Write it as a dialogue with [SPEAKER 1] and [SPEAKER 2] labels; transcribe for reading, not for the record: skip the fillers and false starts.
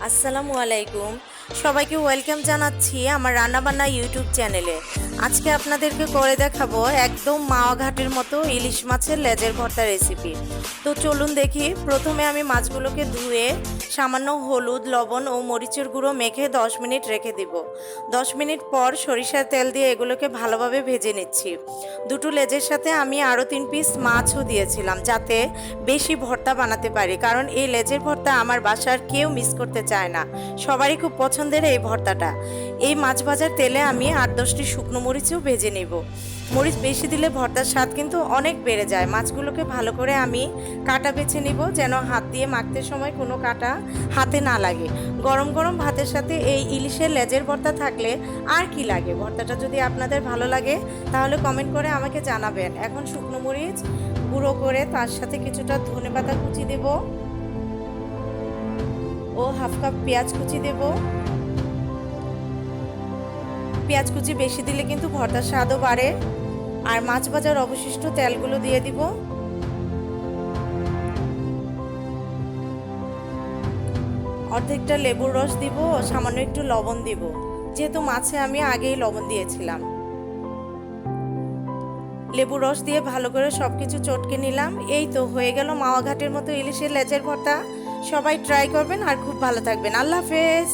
[SPEAKER 1] আসসালামু আলাইকুম। সবাইকে ওয়েলকাম জানাচ্ছি আমার রান্নাবান্না ইউটিউব চ্যানেলে। আজকে আপনাদেরকে করে দেখাবো একদম মাওয়া ঘাটের মতো ইলিশ মাছের লেজের ভর্তা রেসিপি। তো চলুন দেখি। প্রথমে আমি মাছগুলোকে ধুয়ে সামান্য হলুদ, লবণ ও মরিচের গুঁড়ো মেখে 10 মিনিট রেখে দিব। 10 মিনিট পর সরিষার তেল দিয়ে এগুলোকে ভালোভাবে ভেজে নিচ্ছি। দুটো লেজের সাথে আমি আরও 3 পিস মাছও দিয়েছিলাম, যাতে বেশি ভর্তা বানাতে পারি, কারণ এই লেজের ভর্তা আমার বাসার কেউ মিস করতে চায় না। সবারই খুব পছন্দের এই ভর্তাটা। এই মাছ ভাজার তেলে আমি 8-10টি শুকনো মরিচও ভেজে নেব। মরিচ বেশি দিলে ভর্তার স্বাদ কিন্তু অনেক বেড়ে যায়। মাছগুলোকে ভালো করে আমি কাটা বেছে নিব, যেন হাত দিয়ে মাখতে সময় কোনো কাটা হাতে না লাগে। গরম গরম ভাতের সাথে এই ইলিশের লেজের ভর্তা থাকলে আর কি লাগে। ভর্তাটা যদি আপনাদের ভালো লাগে তাহলে কমেন্ট করে আমাকে জানাবেন। এখন শুকনো মরিচ গুঁড়ো করে তার সাথে কিছুটা ধনেপাতা কুচি দেব ও হাফ কাপ পেঁয়াজ কুচি দেব। পেঁয়াজ কুচি বেশি দিলে কিন্তু ভর্তার স্বাদও বাড়ে। আর মাছ ভাজার অবশিষ্ট তেলগুলো দিয়ে দিব। অর্ধেকটা লেবুর রস দিব ও সামান্য একটু লবণ দিব, যেহেতু মাছে আমি আগেই লবণ দিয়েছিলাম। লেবু রস দিয়ে ভালো করে সবকিছু চটকে নিলাম। এই তো হয়ে গেল মাওয়া ঘাটের মতো ইলিশের লেজের ভর্তা। সবাই ট্রাই করবেন আর খুব ভালো থাকবেন। আল্লাহ হাফেজ।